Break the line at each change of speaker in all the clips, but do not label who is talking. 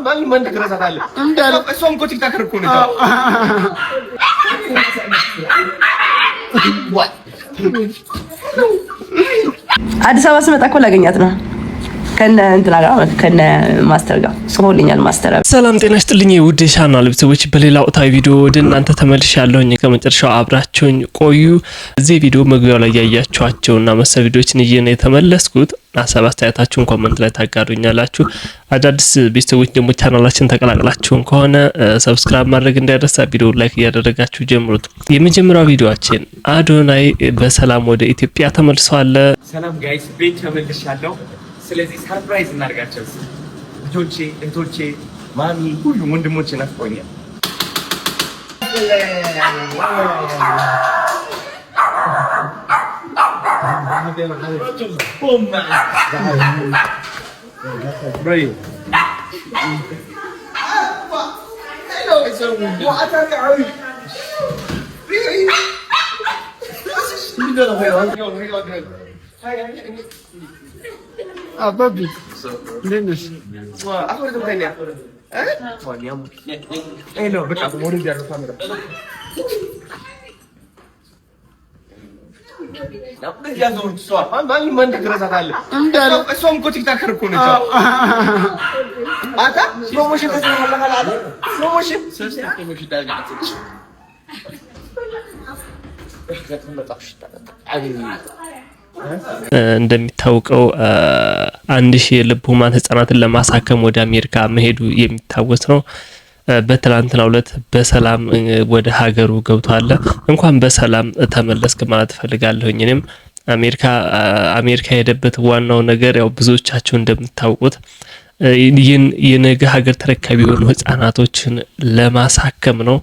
ማን ማን ተከራሳታለ እንዳለ እሷም እኮ ቲክታክ እኮ ነው።
አዲስ አበባ ስመጣ እኮ ላገኛት ነው ከነ እንትና ጋር ከነ ማስተር ጋር ጽፎልኛል። ማስተር
ሰላም ጤና ይስጥልኝ ውድ ቻናል ቤተሰቦች፣ በሌላ ወቅታዊ ቪዲዮ ወደ እናንተ ተመልሻለሁኝ። ከመጨረሻው አብራችሁኝ ቆዩ። እዚህ ቪዲዮ መግቢያው ላይ ያያችኋቸውና መሰል ቪዲዮችን እየነ የተመለስኩት ሀሳብ አስተያየታችሁን ኮሜንት ላይ ታጋሩኛላችሁ። አዳዲስ ቤተሰቦች ደግሞ ቻናላችን ተቀላቅላችሁን ከሆነ ሰብስክራይብ ማድረግ እንዳይረሳ፣ ቪዲዮ ላይክ እያደረጋችሁ ጀምሩት። የመጀመሪያው ቪዲዮአችን አዶናይ በሰላም ወደ ኢትዮጵያ ተመልሷል።
ሰላም ጋይስ፣ ቤት ተመልሻለሁ። ስለዚህ ሰርፕራይዝ እናርጋቸው። ልጆቼ፣ እህቶቼ፣ ማሚ ሁሉም ወንድሞቼ ናፍቆኛል።
Babi, Dennis.
Aku udah tanya. Wah, dia mau. No, betul. Aku mau dia harus kamera. Apa dia zor soal? Mana mana kerasa
Enggak.
Som kau TikTok aku nih. Ada? Slow motion kasih malah ada. Slow motion. Slow motion dah nggak sih.
እንደሚታወቀው 1000 የልብ ህሙማን ህጻናትን ለማሳከም ወደ አሜሪካ መሄዱ የሚታወስ ነው። በትላንትናው ዕለት በሰላም ወደ ሀገሩ ገብቷል። እንኳን በሰላም ተመለስክ ማለት ፈልጋለሁኝ። እኔም አሜሪካ የሄደበት ዋናው ነገር ያው ብዙዎቻችሁ እንደምታውቁት የነገ ሀገር ተረካቢ የሆኑ ህጻናቶችን ለማሳከም ነው።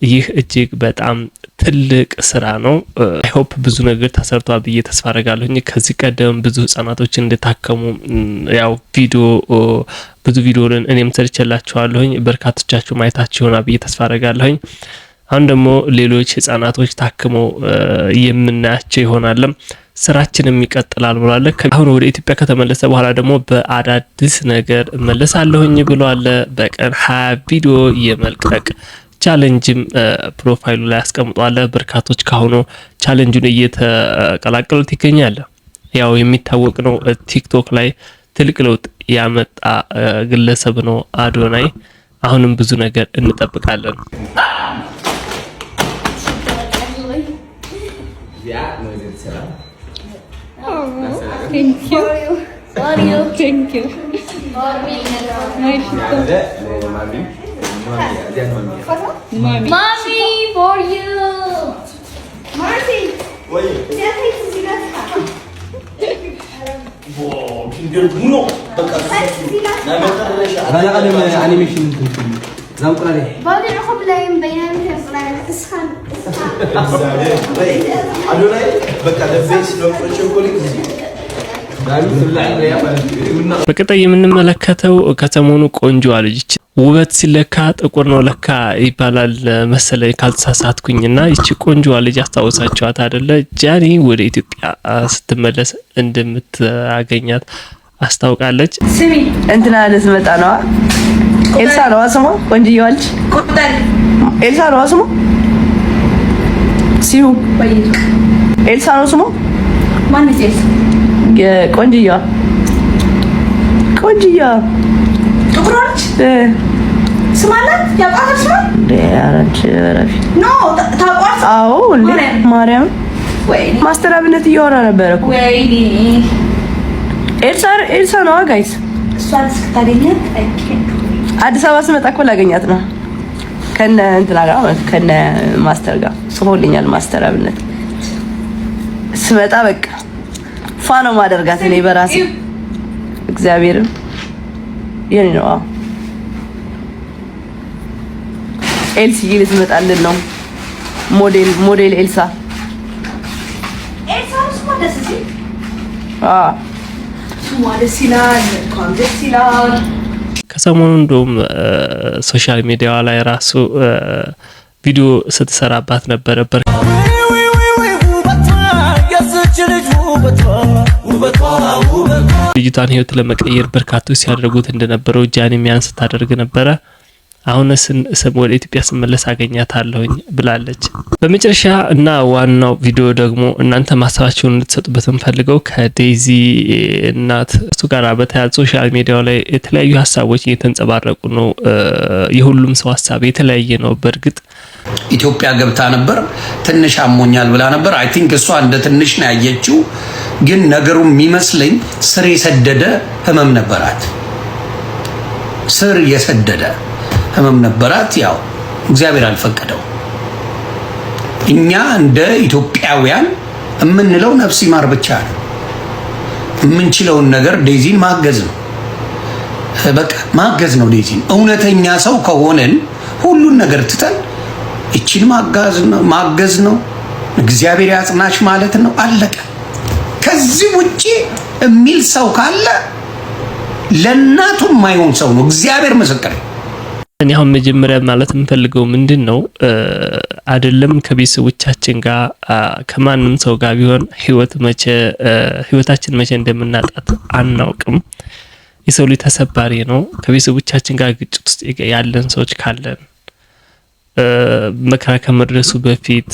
ይህ እጅግ በጣም ትልቅ ስራ ነው። አይ ሆፕ ብዙ ነገር ተሰርቷል ብዬ ተስፋ አደርጋለሁኝ። ከዚህ ቀደም ብዙ ህጻናቶች እንደታከሙ ያው ብዙ ቪዲዮን እኔም ሰርቼላችኋለሁኝ። በርካቶቻችሁ ማየታችሁ ይሆናል ብዬ ተስፋ አደርጋለሁኝ። አሁን ደግሞ ሌሎች ህጻናቶች ታክመው የምናያቸው ይሆናል። ስራችንም ይቀጥላል ብሏል። አሁን ወደ ኢትዮጵያ ከተመለሰ በኋላ ደግሞ በአዳዲስ ነገር መለሳለሁኝ ብሏል። በቀን 20 ቪዲዮ የመልቀቅ ቻሌንጅም ፕሮፋይሉ ላይ አስቀምጧል። በርካቶች ካሁኑ ቻሌንጁን እየተቀላቀሉት ይገኛል። ያው የሚታወቅ ነው ቲክቶክ ላይ ትልቅ ለውጥ ያመጣ ግለሰብ ነው አዶናይ። አሁንም ብዙ ነገር እንጠብቃለን።
Mommy, for you. Marcy. Wait. Saya tak silat.
Wow, dia bunuh.
Banyak ada animation itu. Zamkur ada.
Baru aku belain bayan saya iskan.
Adonai, betul base lo chocolate.
በቀጣይ የምንመለከተው ከተሞኑ ቆንጆ ልጅ ውበት ሲለካ ጥቁር ነው ለካ ይባላል መሰለኝ ካልተሳሳትኩኝና ይቺ ቆንጆ ልጅ አስታውሳችኋት አይደለ? ጃኒ ወደ ኢትዮጵያ ስትመለስ እንደምታገኛት አስታውቃለች።
ስሚ እንትና ልትመጣ ነው። ኤልሳ ነው ስሟ። ቆንጆዋ ልጅ ኤልሳ ነው ስሟ። ሲዩ ኤልሳ ነው ስሟ።
ማን ነው ኤልሳ?
ቆንጆዋ
ጥቁሮች ስማላት ያቋርጥ ነው ታቋርጥ።
አዎ እንዴ ማርያም ማስተር አብነት እያወራ ነበር እኮ።
ወይኔ
ኤልሳ ነው ጋይስ።
እሷን ስታገኛት
አዲስ አበባ ስመጣ እኮ ላገኛት ነው ከነ እንትና ጋር ከነ ማስተር ጋር ጽፎልኛል። ማስተር አብነት ስመጣ በቃ ፋኖ ማደርጋት እኔ በራሴ እግዚአብሔርን የኔ ነው። ኤልሲ ልትመጣልን ነው። ሞዴል ኤልሳ
ደስ ይላል።
ከሰሞኑ እንደውም ሶሻል ሚዲያዋ ላይ ራሱ ቪዲዮ ስትሰራባት ነበረ። ልጅቷን ህይወት ለመቀየር በርካቶች ሲያደርጉት እንደነበረው ጃኒ ሚያን ስታደርግ ነበረ። አሁንስ ወደ ኢትዮጵያ ስመለስ አገኛታለሁኝ ብላለች። በመጨረሻ እና ዋናው ቪዲዮ ደግሞ እናንተ ማሳባችሁን እንድትሰጡበት እንፈልገው ከዴዚ እናት እሱ ጋር በተያያዘ ሶሻል ሚዲያው ላይ የተለያዩ ሀሳቦች እየተንጸባረቁ ነው። የሁሉም ሰው ሀሳብ የተለያየ ነው። በእርግጥ
ኢትዮጵያ ገብታ ነበር፣ ትንሽ አሞኛል ብላ ነበር። አይ ቲንክ እሷ እንደ ትንሽ ነው ያየችው፣ ግን ነገሩ የሚመስለኝ ስር የሰደደ ህመም ነበራት። ስር የሰደደ ህመም ነበራት። ያው እግዚአብሔር አልፈቀደው። እኛ እንደ ኢትዮጵያውያን የምንለው ነፍስ ይማር ብቻ ነው። የምንችለውን ነገር ዴዚን ማገዝ ነው። በቃ ማገዝ ነው ዴዚን። እውነተኛ ሰው ከሆነን ሁሉን ነገር ትተን እቺን ማገዝ ነው። እግዚአብሔር ያጽናሽ ማለት ነው። አለቀ። ከዚህ ውጪ የሚል ሰው ካለ ለእናቱ የማይሆን ሰው ነው። እግዚአብሔር ምስክር።
እኔ አሁን መጀመሪያ ማለት የምፈልገው ምንድነው አይደለም ከቤተሰቦቻችን ጋር ከማንም ሰው ጋር ቢሆን ህይወታችን መቼ እንደምናጣት አናውቅም። የሰው ልጅ ተሰባሪ ነው። ከቤተሰቦቻችን ጋር ግጭት ውስጥ ያለን ሰዎች ካለን መከራ ከመድረሱ በፊት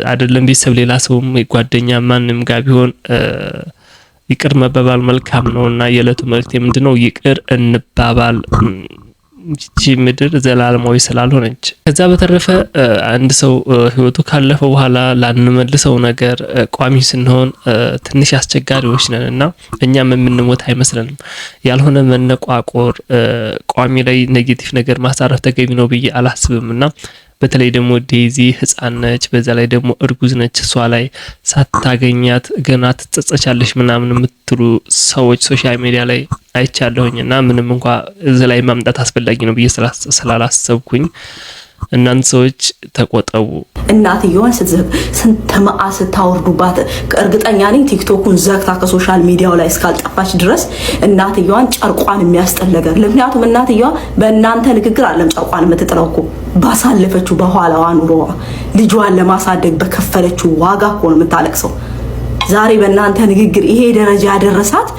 አይደለም ቤተሰብ ሌላ ሰውም ጓደኛ ማንም ጋር ቢሆን ይቅር መባባል መልካም ነውና የዕለቱ መልእክት ምንድነው? ይቅር እንባባል። ይቺ ምድር ዘላለማዊ ስላልሆነች። ከዛ በተረፈ አንድ ሰው ህይወቱ ካለፈ በኋላ ላንመልሰው ነገር ቋሚ ስንሆን ትንሽ አስቸጋሪዎች ነንና እኛም የምንሞት አይመስለንም። ያልሆነ መነቋቆር ቋሚ ላይ ኔጌቲቭ ነገር ማሳረፍ ተገቢ ነው ብዬ አላስብምና በተለይ ደግሞ ዴዚ ህፃን ነች፣ በዛ ላይ ደግሞ እርጉዝ ነች። እሷ ላይ ሳታገኛት ገና ትጸጸቻለሽ ምናምን የምትሉ ሰዎች ሶሻል ሚዲያ ላይ አይቻለሁኝና ምንም እንኳን እዚ ላይ ማምጣት አስፈላጊ ነው ብዬ ስላላሰብኩኝ እናንተ ሰዎች ተቆጠቡ።
እናትየዋን ስንተማአ ስታወርዱባት እርግጠኛ ነኝ ቲክቶኩን ዘግታ ከሶሻል ሚዲያው ላይ እስካልጠፋች ድረስ እናትየዋን ጨርቋን የሚያስጠለገር። ምክንያቱም እናትየዋ በእናንተ ንግግር አለም ጨርቋን የምትጥለው እኮ ባሳለፈችው በኋላዋ ኑሮዋ ልጇን ለማሳደግ በከፈለችው ዋጋ እኮ ነው የምታለቅሰው። ዛሬ በእናንተ ንግግር ይሄ ደረጃ ያደረሳት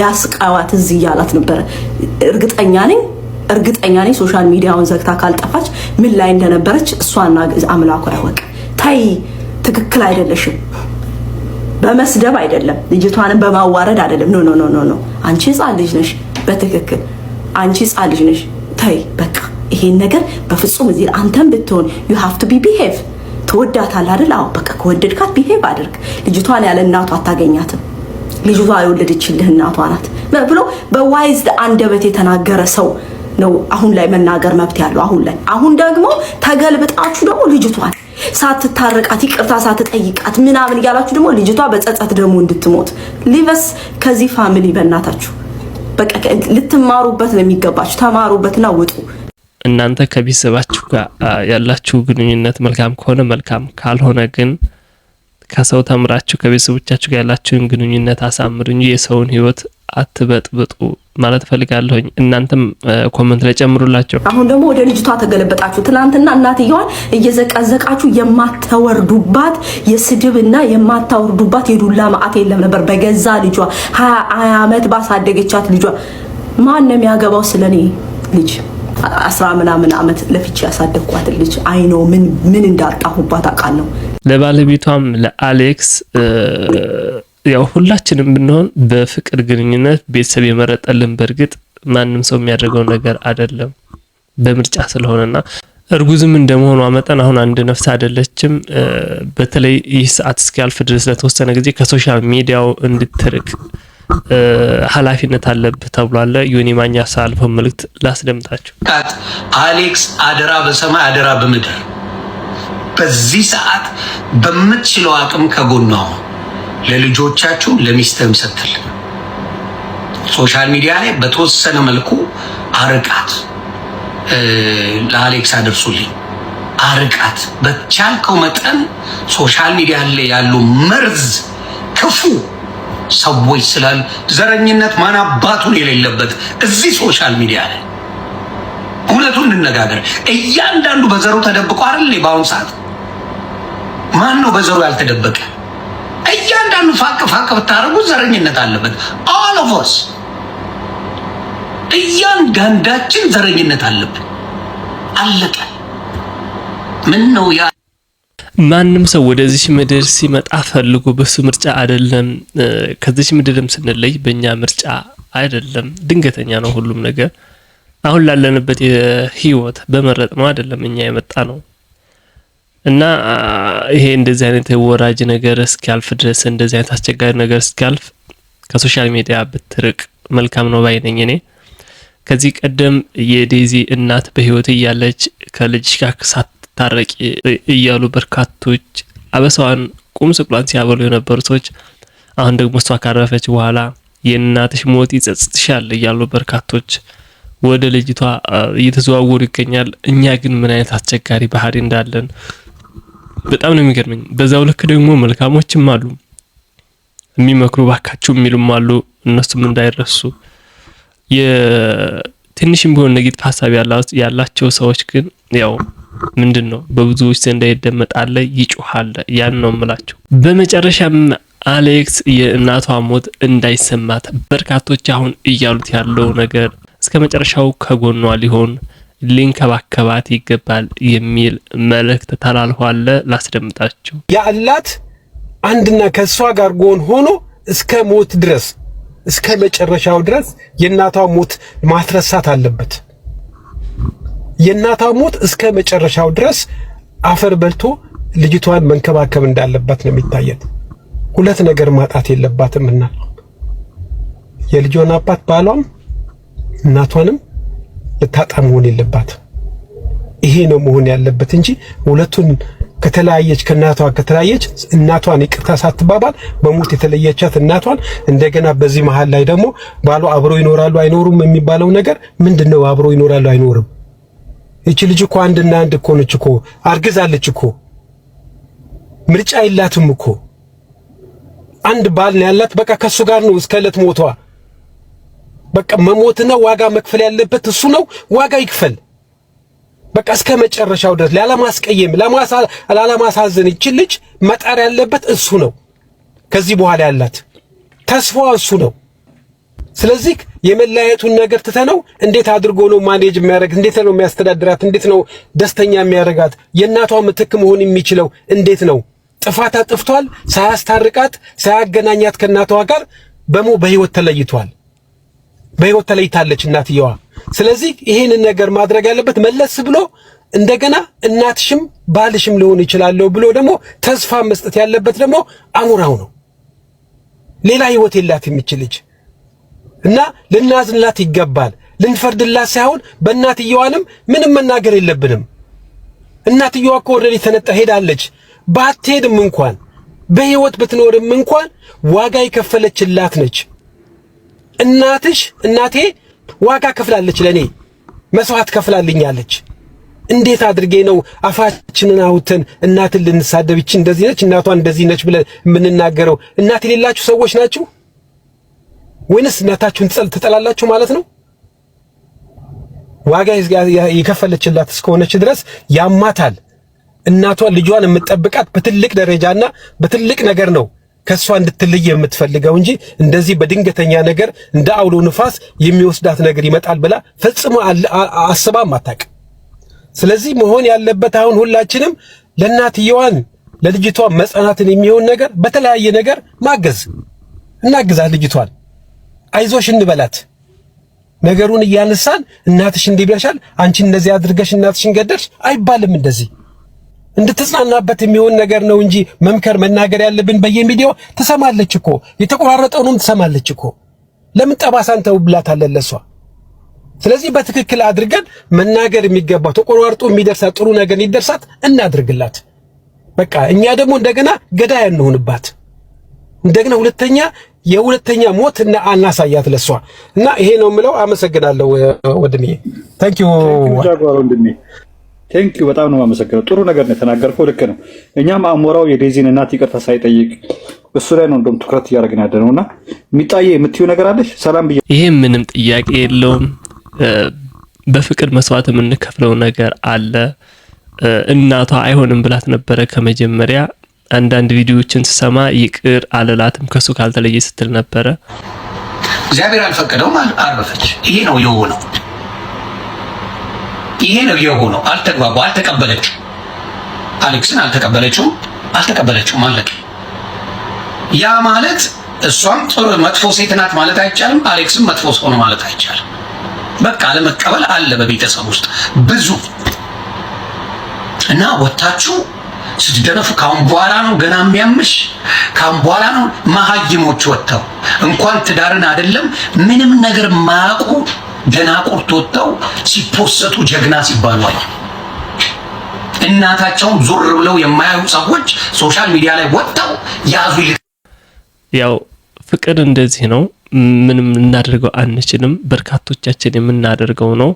ያስቃዋት እዚህ ያላት ነበር። እርግጠኛ ነኝ ሶሻል ሚዲያውን ዘግታ ካልጠፋች ምን ላይ እንደነበረች እሷና አምላኩ ያወቀ። ታይ ትክክል አይደለሽም። በመስደብ አይደለም፣ ልጅቷንም በማዋረድ አይደለም። ኖ አንቺ ህፃን ልጅ ነሽ። በትክክል አንቺ ህፃን ልጅ ነሽ። ታይ በቃ ይሄን ነገር በፍጹም እዚህ አንተም ብትሆን you have to be behave። ተወዳታል አይደል? አዎ በቃ ከወደድካት behave አድርግ። ልጅቷን ያለ እናቷ አታገኛትም። ልጅቷ የወለደችልህ እናቷ ናት ብሎ በዋይዝ አንደበት የተናገረ ሰው ነው አሁን ላይ መናገር መብት ያለው። አሁን ደግሞ ተገልብጣችሁ ደግሞ ልጅቷን ሳትታረቃት ይቅርታ ሳትጠይቃት ምናምን ያላችሁ ደግሞ ልጅቷ በጸጸት ደግሞ እንድትሞት ሊቨስ ከዚህ ፋሚሊ በእናታችሁ በቃ ልትማሩበት ነው የሚገባችሁ። ተማሩበትና ውጡ።
እናንተ ከቤተሰባችሁ ጋር ያላችሁ ግንኙነት መልካም ከሆነ መልካም፣ ካልሆነ ግን ከሰው ተምራችሁ ከቤተሰቦቻችሁ ጋር ያላችሁን ግንኙነት አሳምሩ እንጂ የሰውን ህይወት አትበጥብጡ ማለት ፈልጋለሁኝ። እናንተም ኮሜንት ላይ ጨምሩላችሁ።
አሁን ደግሞ ወደ ልጅቷ ተገለበጣችሁ። ትናንትና እናትየዋን እየዘቀዘቃችሁ የማታወርዱባት የስድብና የማታወርዱባት የዱላ ማአት የለም ነበር። በገዛ ልጇ 20 ዓመት ባሳደገቻት ልጇ ማንንም ያገባው ስለኔ ልጅ 10 ምናምን ዓመት ለፍቺ ያሳደግኳት ልጅ አይኖ ምን እንዳጣሁባት አውቃለሁ።
ለባለቤቷም ለአሌክስ ያው ሁላችንም ብንሆን በፍቅር ግንኙነት ቤተሰብ የመረጠልን በእርግጥ ማንም ሰው የሚያደርገው ነገር አይደለም በምርጫ ስለሆነና እርጉዝም እንደመሆኗ መጠን አሁን አንድ ነፍስ አይደለችም። በተለይ ይህ ሰዓት እስኪያልፍ ድረስ ለተወሰነ ጊዜ ከሶሻል ሚዲያው እንድትርቅ ኃላፊነት አለበት ተብሏል። ዮኒ ማኛ ሳልፈው መልእክት ላስደምጣችሁ።
አሌክስ አደራ በሰማይ አደራ በምድር በዚህ ሰዓት በምትችለው አቅም ከጎኗ ለልጆቻችሁ ለሚስትም ስትል ሶሻል ሚዲያ ላይ በተወሰነ መልኩ አርቃት። ለአሌክስ አድርሱልኝ፣ አርቃት በቻልከው መጠን። ሶሻል ሚዲያ ላይ ያሉ መርዝ ክፉ ሰዎች ስላሉ ዘረኝነት ማን አባቱን የሌለበት እዚህ ሶሻል ሚዲያ ላይ እውነቱን እንነጋገር። እያንዳንዱ በዘሩ ተደብቆ አይደል? በአሁኑ ሰዓት ማን ነው በዘሩ ያልተደበቀ? እያንዳንዱ ፋቅ ብታረጉ ዘረኝነት አለበት። all of us እያንዳንዳችን ዘረኝነት አለበት። አለቀ። ምን ነው ያ
ማንም ሰው ወደዚህ ምድር ሲመጣ ፈልጎ በሱ ምርጫ አይደለም። ከዚህ ምድርም ስንለይ በእኛ ምርጫ አይደለም። ድንገተኛ ነው ሁሉም ነገር። አሁን ላለንበት ህይወት በመረጥ ነው አይደለም እኛ የመጣ ነው። እና ይሄ እንደዚህ አይነት ወራጅ ነገር እስኪያልፍ ድረስ እንደዚህ አይነት አስቸጋሪ ነገር እስኪያልፍ ከሶሻል ሚዲያ ብትርቅ መልካም ነው ባይነኝ እኔ። ከዚህ ቀደም የዴዚ እናት በህይወት እያለች ከልጅ ጋር ሳትታረቂ እያሉ በርካቶች አበሳዋን ቁም ስቅሏን ሲያበሉ የነበሩ ሰዎች አሁን ደግሞ እሷ ካረፈች በኋላ የእናትሽ ሞት ይጸጽትሻል እያሉ በርካቶች ወደ ልጅቷ እየተዘዋወሩ ይገኛል። እኛ ግን ምን አይነት አስቸጋሪ ባህሪ እንዳለን በጣም ነው የሚገርመኝ። በዛው ልክ ደግሞ መልካሞችም አሉ፣ የሚመክሩ ባካችሁ የሚሉም አሉ። እነሱም እንዳይረሱ የትንሽም ቢሆን ነጊት ሐሳብ ያላቸው ሰዎች ግን ያው ምንድነው በብዙዎች ዘንድ ይደመጣል፣ ይጮሃል። ያን ነው የምላቸው። በመጨረሻም አሌክስ የእናቷ ሞት እንዳይሰማት በርካቶች አሁን እያሉት ያለው ነገር እስከ መጨረሻው ከጎኗ ሊሆን ሊንከባከባት ይገባል የሚል መልእክት ተላልፏል። ላስደምጣችሁ።
ያላት አንድና ከሷ ጋር ጎን ሆኖ እስከ ሞት ድረስ እስከ መጨረሻው ድረስ የእናቷ ሞት ማስረሳት አለበት። የእናቷ ሞት እስከ መጨረሻው ድረስ አፈር በልቶ ልጅቷን መንከባከብ እንዳለበት ነው የሚታየት። ሁለት ነገር ማጣት የለባትምና የልጇን አባት ባሏም እናቷንም ልታጣ መሆን የለባት። ይሄ ነው መሆን ያለበት እንጂ ሁለቱን ከተለያየች ከእናቷ ከተለያየች እናቷን ይቅርታ ሳትባባል በሞት የተለየቻት እናቷን እንደገና በዚህ መሃል ላይ ደግሞ ባሏ አብሮ ይኖራሉ አይኖሩም የሚባለው ነገር ምንድነው? አብሮ ይኖራሉ አይኖርም? እቺ ልጅ እኮ አንድና አንድ እኮ ነች እኮ፣ አርግዛለች እኮ፣ ምርጫ የላትም እኮ። አንድ ባል ነው ያላት። በቃ ከሱ ጋር ነው እስከ ዕለት ሞቷ። በቃ መሞትና ዋጋ መክፈል ያለበት እሱ ነው። ዋጋ ይክፈል። በቃ እስከ መጨረሻው ድረስ ላለማስቀየም ላለማሳዘን ይችል ልጅ መጣር ያለበት እሱ ነው። ከዚህ በኋላ ያላት ተስፋዋ እሱ ነው። ስለዚህ የመለያየቱን ነገር ትተነው እንዴት አድርጎ ነው ማኔጅ የሚያደርግ? እንዴት ነው የሚያስተዳድራት? እንዴት ነው ደስተኛ የሚያደርጋት? የእናቷ ምትክ መሆን የሚችለው እንዴት ነው? ጥፋት አጥፍቷል። ሳያስታርቃት ሳያገናኛት ከእናቷ ጋር በህይወት ተለይቷል። በህይወት ተለይታለች እናትየዋ። ስለዚህ ይሄንን ነገር ማድረግ ያለበት መለስ ብሎ እንደገና እናትሽም ባልሽም ሊሆን ይችላል ብሎ ደግሞ ተስፋ መስጠት ያለበት ደግሞ አሙራው ነው። ሌላ ህይወት የላት የሚችልች እና ልናዝንላት ይገባል። ልንፈርድላት ሳይሆን በእናትየዋንም ምንም መናገር የለብንም። እናትየዋ እኮ ኦልሬዲ ተነጣ ሄዳለች። ባትሄድም እንኳን በህይወት ብትኖርም እንኳን ዋጋ የከፈለችላት ነች። እናቴ ዋጋ ከፍላለች፣ ለኔ መስዋዕት ከፍላልኛለች። እንዴት አድርጌ ነው አፋችንን አውጥተን እናትን ልንሳደብ ይቺ እንደዚህ ነች እናቷ እንደዚህ ነች ብለን የምንናገረው? እናት የሌላችሁ ሰዎች ናችሁ ወይንስ እናታችሁን ትጠላላችሁ ማለት ነው? ዋጋ የከፈለችላት እስከሆነች ድረስ ያማታል። እናቷ ልጇን የምትጠብቃት በትልቅ ደረጃና በትልቅ ነገር ነው ከሷ እንድትለይ የምትፈልገው እንጂ እንደዚህ በድንገተኛ ነገር እንደ አውሎ ንፋስ የሚወስዳት ነገር ይመጣል ብላ ፈጽሞ አስባም አታውቅ። ስለዚህ መሆን ያለበት አሁን ሁላችንም ለእናትየዋን ለልጅቷ መጽናናትን የሚሆን ነገር በተለያየ ነገር ማገዝ እናግዛት። ልጅቷን አይዞሽ እንበላት። ነገሩን እያነሳን እናትሽ እንዲብለሻል አንቺ እንደዚህ አድርገሽ እናትሽን ገደልሽ አይባልም። እንደዚህ እንድትጽናናበት የሚሆን ነገር ነው እንጂ መምከር መናገር ያለብን በየሚዲያው ትሰማለች እኮ የተቆራረጠውንም ትሰማለች እኮ። ለምን ጠባሳን ተውብላታለን ለሷ? ስለዚህ በትክክል አድርገን መናገር የሚገባው ተቆራርጦ የሚደርሳት ጥሩ ነገር ይደርሳት እናድርግላት። በቃ እኛ ደግሞ እንደገና ገዳይ እንሆንባት። እንደገና የሁለተኛ ሞት እና አናሳያት ለሷ እና ይሄ ነው የምለው። አመሰግናለሁ ወንድሜ። ታንኪዩ
ጃጓር ወንድሜ ቴንኪዩ በጣም ነው የማመሰግነው። ጥሩ ነገር ነው የተናገርከው፣ ልክ ነው። እኛም አሞራው የዴዚን እናት ይቅርታ ሳይጠይቅ እሱ ላይ ነው እንደውም ትኩረት እያደረግን ያለ ነውና የሚጣየ የምትዩ ነገር አለሽ? ሰላም ብዬ
ይሄ ምንም ጥያቄ የለውም። በፍቅር መስዋዕት የምንከፍለው ነገር አለ። እናቷ አይሆንም ብላት ነበረ ከመጀመሪያ። አንዳንድ ቪዲዮዎችን ስሰማ ይቅር አልላትም ከሱ ካልተለየ ስትል ነበረ።
እግዚአብሔር አልፈቀደውም፣ አረፈች። ይሄ ነው የሆነው። ይሄ ነው የሆነው። አልተግባቡ፣ አልተቀበለችው። አሌክስን አልተቀበለችውም አለቀ። ያ ማለት እሷም ጥሩ መጥፎ ሴት ናት ማለት አይቻልም። አሌክስም መጥፎ ሰው ነው ማለት አይቻልም። በቃ አለመቀበል አለ በቤተሰብ ውስጥ ብዙ እና ወታችሁ ስትደነፉ ካሁን በኋላ ነው ገና የሚያምሽ። ካሁን በኋላ ነው መሀይሞች ወጥተው እንኳን ትዳርን አይደለም ምንም ነገር ማያውቁ ደናቁርት ወጥተው ሲፖሰቱ ጀግና ሲባሉ አይ እናታቸውን ዞር ብለው የማያዩ ሰዎች ሶሻል ሚዲያ ላይ ወጥተው ያዙ።
ያው ፍቅር እንደዚህ ነው። ምንም እናደርገው አንችልም። በርካቶቻችን የምናደርገው ነው።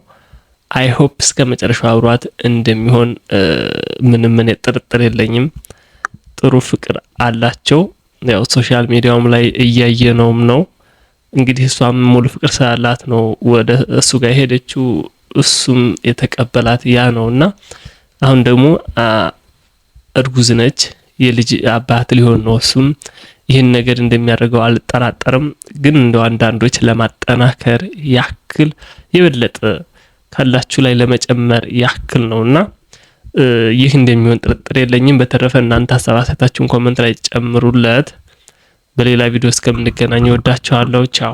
አይ ሆፕ እስከ መጨረሻው አብሯት እንደሚሆን ምንም ጥርጥር የለኝም። ጥሩ ፍቅር አላቸው። ያው ሶሻል ሚዲያውም ላይ እያየነውም ነው። እንግዲህ እሷም ሙሉ ፍቅር ስላላት ነው ወደ እሱ ጋር ሄደችው፣ እሱም የተቀበላት ያ ነውና አሁን ደግሞ እርጉዝ ነች፣ የልጅ አባት ሊሆን ነው። እሱም ይህን ነገር እንደሚያደርገው አልጠራጠርም። ግን እንደው አንዳንዶች ለማጠናከር ያክል የበለጠ ካላችሁ ላይ ለመጨመር ያክል ነውና ይህ እንደሚሆን ጥርጥር የለኝም። በተረፈ እናንተ ሀሳባችሁን ኮሜንት ላይ ጨምሩለት። በሌላ ቪዲዮ እስከምንገናኝ ወዳችኋለሁ። ቻው።